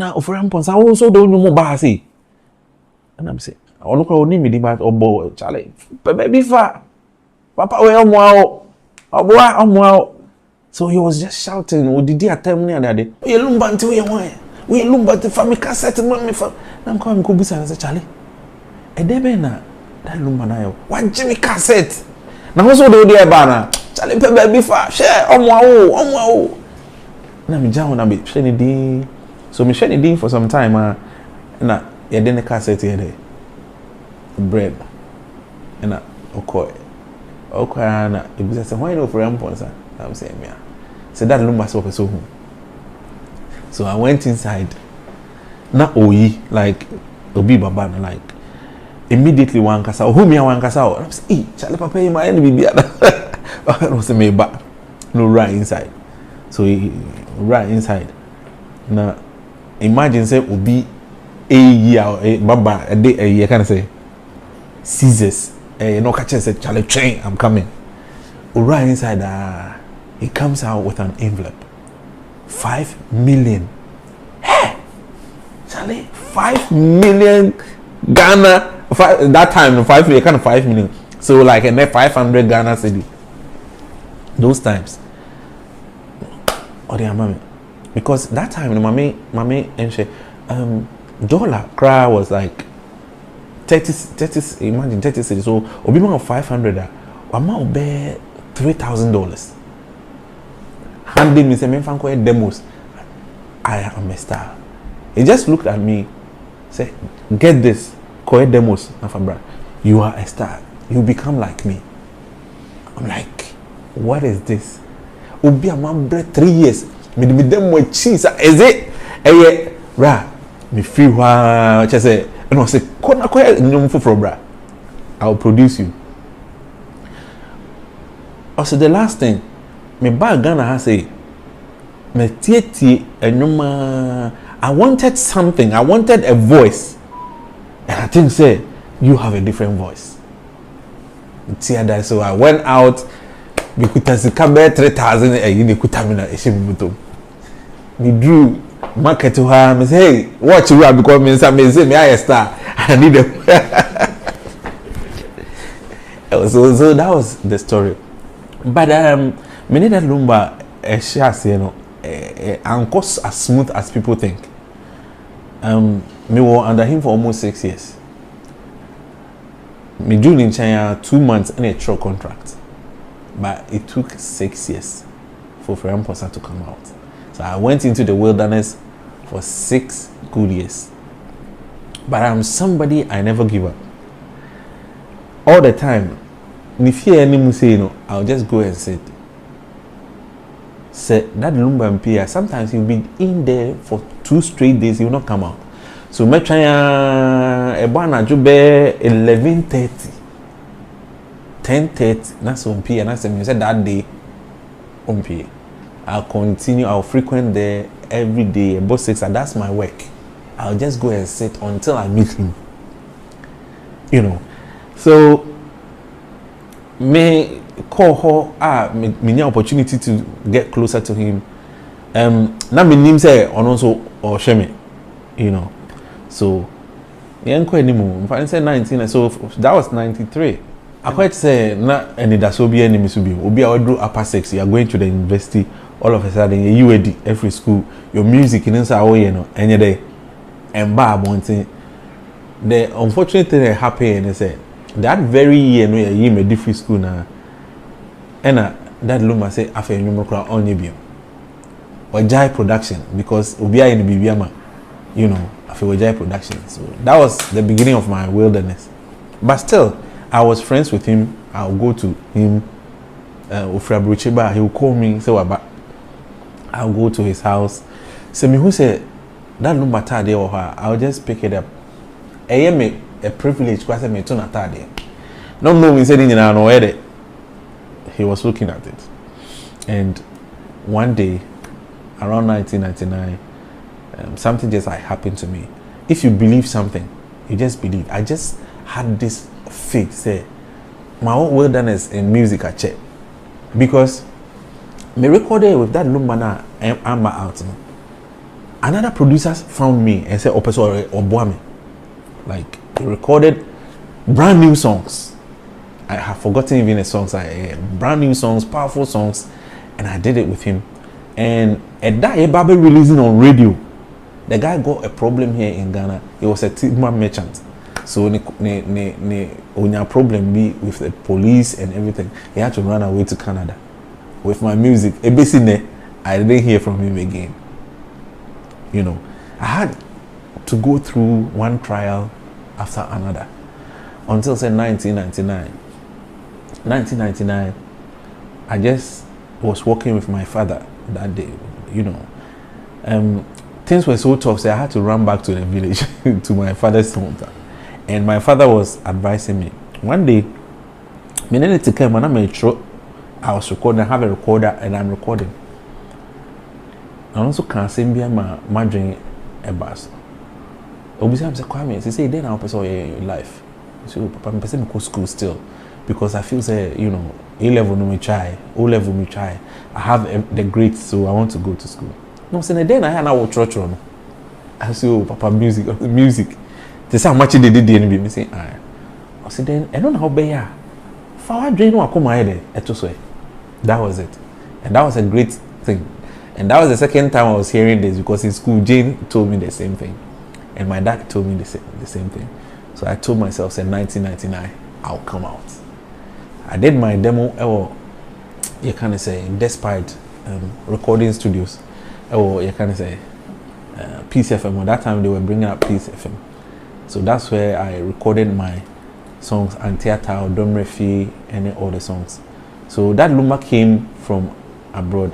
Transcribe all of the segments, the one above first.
now Ofori Amponsah also don't know more and I'm saying I look at me but obo Charlie baby fa papa we omo so he was just shouting o did at time near that day we lumba until we lumba to family cassette me for I'm coming go busa and say Charlie e dey be na that lumba na yo wan Jimmy cassette na also do dey ba na Charlie baby fa share omo na me jam na be share ni so me share ni for some time na you didn't cassette here there bread and okay na it was say why no for Amponsah I'm saying yeah so that Lumba'S was so home so I went inside na oyi like obi baba na like immediately one kasa who me one kasa I'm say Charlie papa you my enemy be I was me back no right inside so he right inside na imagine say obi a year baba a day a year can say scissors no catch say Charlie train I'm coming right inside he comes out with an envelope 5 million hey Charlie 5 million Ghana that time 5 million kind of 5 million so like and 500 Ghana cedi those times or the mommy because that time the mommy and she dollar cry was like 30 imagine 30 cedi so obi man of 500 amount be $3,000 handing me say me fan ko demos I am a star he just looked at me say get this ko demos afabra you are a star you become like me I'm like what is this obi am 3 years me demo cheese is it ra me feel wa just say no say kona ko nyom foforo bra I'll produce you also the last thing me bag Ghana has say me tie enyoma I wanted something I wanted a voice and I think say you have a different voice that so I went out because the camera 3,000 you kuta me na eshibuto me drew market to her me say hey watch you because me say me I star I need them so that was the story but me need that Lumba'S shares you know and cost as smooth as people think me were under him for almost 6 years me doing in China 2 months in a truck contract but it took 6 years for Amponsah to come out so I went into the wilderness for 6 good years but I'm somebody I never give up all the time if you any say you know I'll just go and sit say that Lumba'S sometimes he'll be in there for 2 straight days he will not come out so me try e bana jube 11:30 10:30 that's on P and I said that day on P I'll continue I'll frequent there every day about 6 and that's my work I'll just go and sit until I meet him you know so me call her me opportunity to get closer to him na me nim say on also or shame you know so yanko anymore if I say 19 so that was 93 I quite say na any that so be any misubi obi a do upper 6 you are going to the university all of a sudden you UAD every school your music in inside oh you know any day and bar wanting the unfortunate thing that happened is that very year no you me different school na and that Lumba'S say after you kra on you or jai production because obi a in bibiama you know after jai production so that was the beginning of my wilderness but still I was friends with him I'll go to him Ofori he will call me say what I'll go to his house say me who said that Lumba'S there or her I'll just pick it up me a privilege because I made to there no me said in no edit he was looking at it and one day around 1999 something just like happened to me if you believe something you just believe I just had this faith say my own wilderness in music I check because me recorded with that Lumba'S I'm out another producer found me and said, "Opeso or Boame." Like, he recorded brand new songs. I have forgotten even the songs. Brand new songs, powerful songs, and I did it with him. And at that Babe releasing on radio, the guy got a problem here in Ghana. He was a timber merchant, so ne problem be with the police and everything. He had to run away to Canada with my music. Basically, I didn't hear from him again. You know, I had to go through one trial after another until say 1999. 1999, I just was working with my father that day. You know, things were so tough, so I had to run back to the village to my father's hometown. And my father was advising me. One day, I needed to come and I was recording. I have a recorder and I'm recording. I also can't sing my dream a bass. Obviously, I'm saying, he say, then I'll pursue your life. So, Papa, I'm person go school still because I feel say, you know, A level no me try, O level me try. I have the grades, so I want to go to school. No, saying then I had now church on. I say, oh, Papa, music. They say how much they did the NB. Me say, I said then I don't know how bad. For what dream no come here there? That was it, and that was a great thing. And that was the second time I was hearing this because in school Jane told me the same thing, and my dad told me the same thing. So I told myself, say 1999, I'll come out. I did my demo. You kind of say, despite recording studios. You kind of say Peace FM. At that time they were bringing up Peace FM. So that's where I recorded my songs, Antiata, Domrefi, and all the songs. So that Lumba came from abroad,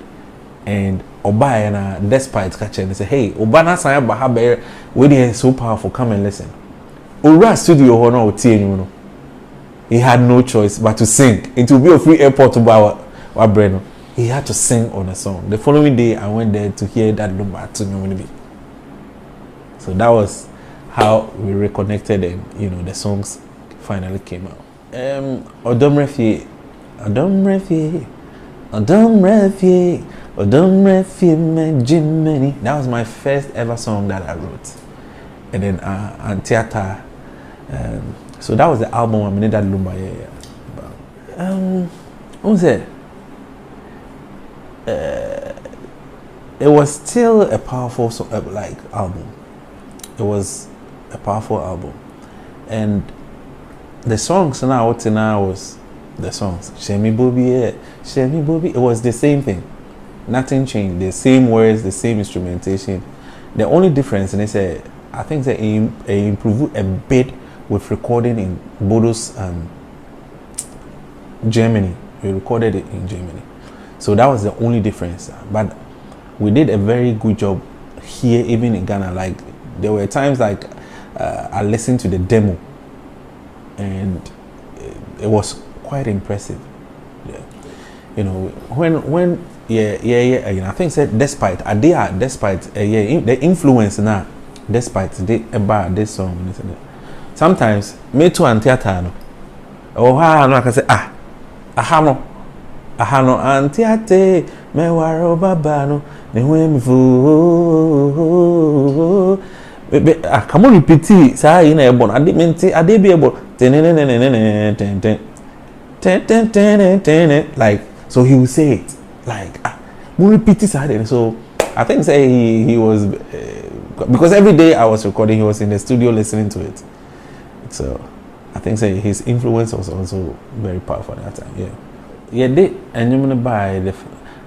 and Oba despite catching, they say, hey, Obana Saya Bahaber, when he so powerful, come and listen. Ura studio honor or TNU. He had no choice but to sing. It will be a free airport to buy Breno. He had to sing on a song. The following day, I went there to hear that Lumba'S. So that was how we reconnected, and you know the songs finally came out. Odomrefi, Jimmy. That was my first ever song that I wrote, and then Antiata. So that was the album I made that Lumba. What was it? It was still a powerful album. It was a powerful album, and the songs now was the songs. Shemi Bobby. It was the same thing. Nothing changed. The same words, the same instrumentation. The only difference, and I think they improved a bit with recording in Bodos, Germany. We recorded it in Germany, so that was the only difference. But we did a very good job here, even in Ghana. Like there were times like I listened to the demo, and it was quite impressive. Yeah. You know, when I think said despite the influence now, despite about this song, sometimes me too and theater no. Oh ha no I can say ahano antiate me waro baba no ne ho emi fo come on repeat it say you na e bon ade menti ade bi e bon ten like so he will say it like we repeat it. So I think say he was because every day I was recording, he was in the studio listening to it. So I think say his influence was also very powerful at that time. Yeah, and you buy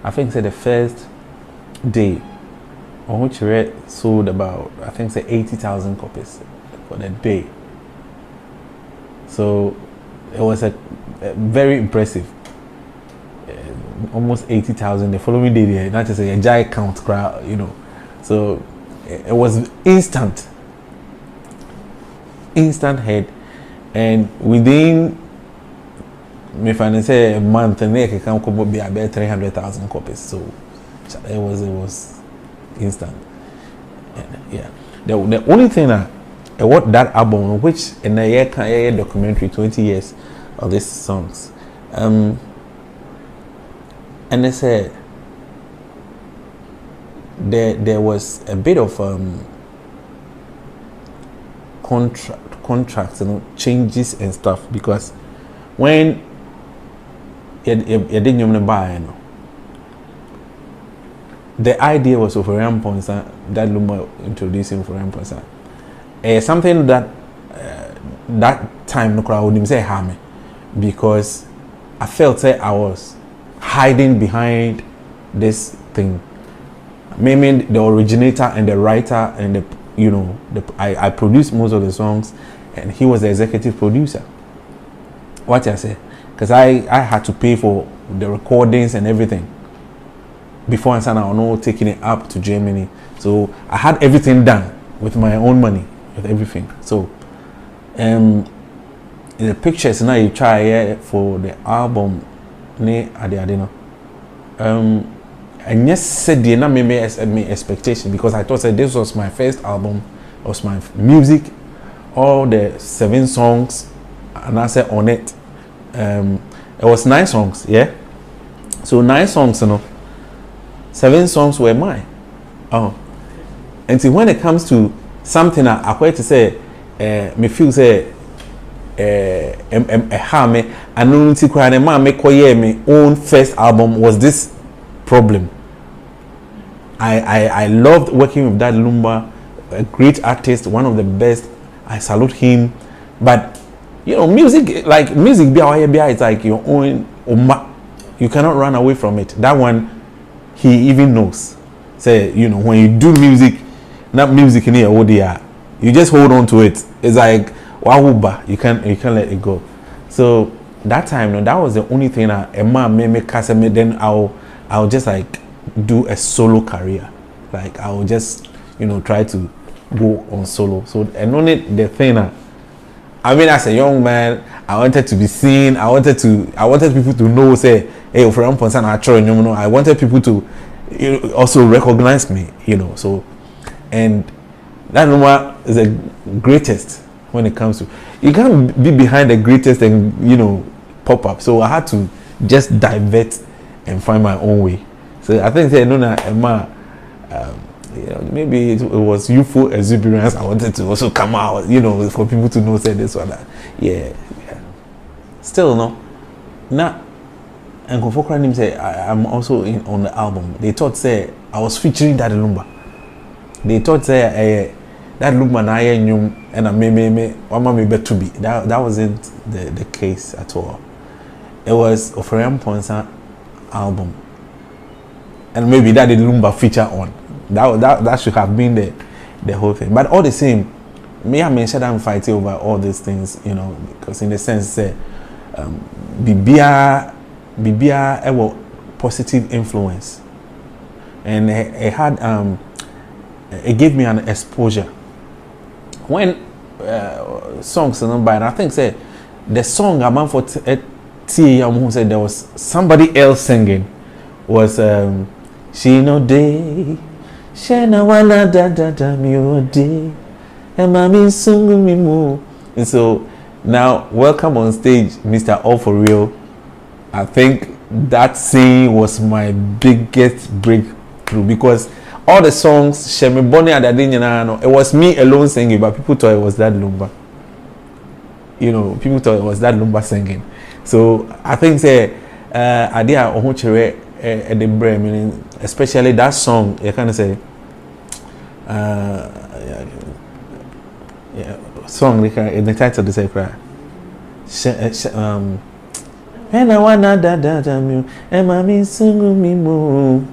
I think say the first day on which we sold about I think say 80,000 copies for the day. So it was a very impressive. Almost 80,000 the following day. Not to say a giant count crowd, you know. So it was instant hit, and within me say a month and they can come be about 300,000 copies. So it was instant. And yeah, the only thing what that album, which in a year documentary 20 years of these songs, and they said there was a bit of contracts, changes and stuff, because when you didn't buy, the idea was of Amponsah, that Lumba introducing for Amponsah. Something that that time no crowd wouldn't say harm, because I felt I was hiding behind this thing. Maybe the originator and the writer and the I produced most of the songs, and he was the executive producer. What I say, because I had to pay for the recordings and everything before I started taking it up to Germany. So I had everything done with my own money, with everything. So in the pictures now you try for the album, and yes, said the made me expectation, because I thought that this was my first album, was my music, all the 7 songs, and I said on it. It was 9 songs, yeah. So 9 songs, 7 songs were mine. And see, when it comes to something I quite to say, me feel say, harm me, and no to cry, and man make my own first album was this problem. I loved working with that Lumba, a great artist, one of the best. I salute him. But music, it's like your own. You cannot run away from it. That one, he even knows. Say, when you do music, not music in here, you just hold on to it. It's like wawuba. You can't let it go. So that time, that was the only thing that Emma made me cast me. Then I'll just like do a solo career. Like I'll just try to go on solo. So and only the thing as a young man, I wanted to be seen. I wanted people to know, say, hey, for Amponsah, I wanted people to also recognize me, So, and that number is the greatest when it comes to. You can't be behind the greatest and pop up. So I had to just divert and find my own way. So I think Emma, maybe it was youthful exuberance. I wanted to also come out, for people to know, say this or that. Yeah. Still, no. Now, and Ofori say I'm also on the album. They thought say I was featuring that Lumba. They thought say that Lumba na nyum and I me better be. That wasn't the case at all. It was Ofori Amponsah album, and maybe that did Lumba feature on. That should have been the whole thing. But all the same, me and Menshada I'm fighting over all these things, because in the sense Bibia a positive influence, and it had it gave me an exposure when songs and I think say the song I'm for who said there was somebody else singing was she no day she na wana da mi ode and mami sungu mi mo. And so now welcome on stage Mr. Ofori. I think that scene was my biggest breakthrough, because all the songs Shemi Bonnie and Adinina, it was me alone singing, but people thought it was that Lumba. People thought it was that Lumba singing. So I think say idea ohuchere the brain, meaning especially that song you kind of say song the title the say cry and I wanna da mu and mami sungu mi mo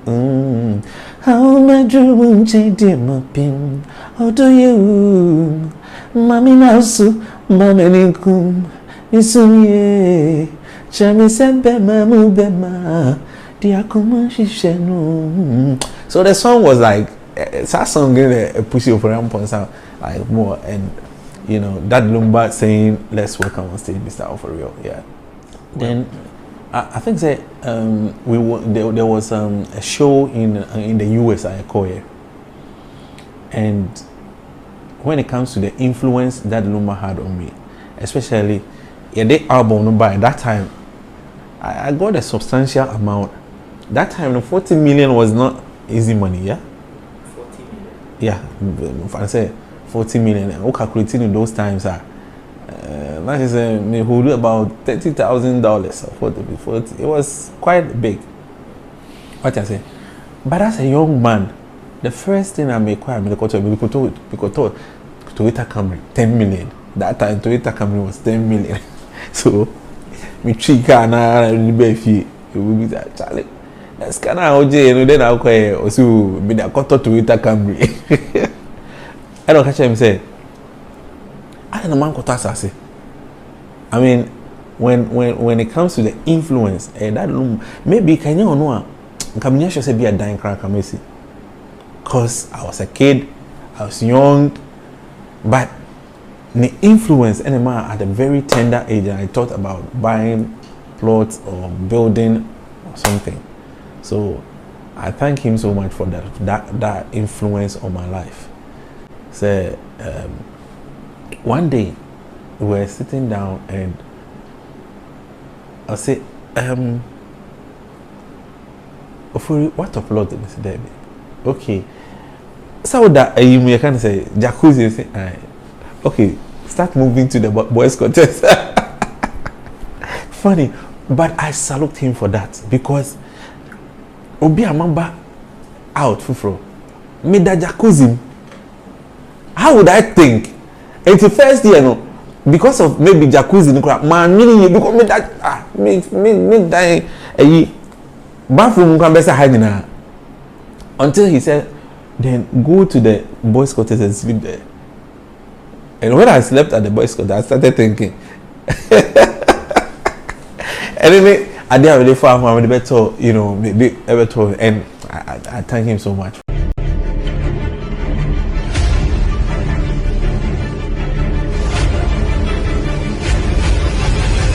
how my dream change my pin how do you mami nausu mami ninkum isumye chami sebema mu bema diakuma shishenu. So the song was like that song getting a push over Amponsah like more, and that Lumba saying let's welcome on stage Mr. Ofori. Yeah. Then I think that there was a show in the US I call it, and when it comes to the influence that Lumba had on me, especially the album by that time, I got a substantial amount. That time the 40 million was not easy money, yeah. yeah, if I say 40 million, and calculating in those times that is me who do about $30,000 for it. It was quite big. What I say, but as a young man, the first thing I make quite because Toyota Camry 10 million. That time Toyota Camry was 10 million. So me chika na libefi it will be that Charlie. That's kind of OJ, you know. Then I'll call also me that got Toyota Camry. I don't catch him say. I don't know man kota say. I mean, when it comes to the influence, that maybe can you know? Come should say be a dying crack, because I was a kid, I was young, but the influence anymore at a very tender age, and I thought about buying plots or building or something. So I thank him so much for that influence on my life. So one day we were sitting down and I said, Ofori, what a plot is there? Okay. So that you can say jacuzzi. Say, okay, start moving to the boys' contest. Funny, but I salute him for that because Obi Amamba out fufro made that jacuzzi. How would I think? It's the first year, no, because of maybe jacuzzi. Man, meaning because me that me that bathroom can be hiding until he said, then go to the boys' quarters and sleep there. And when I slept at the boys' quarters, I started thinking. Anyway, I didn't really far from the better, you know, maybe ever told, and I thank him so much.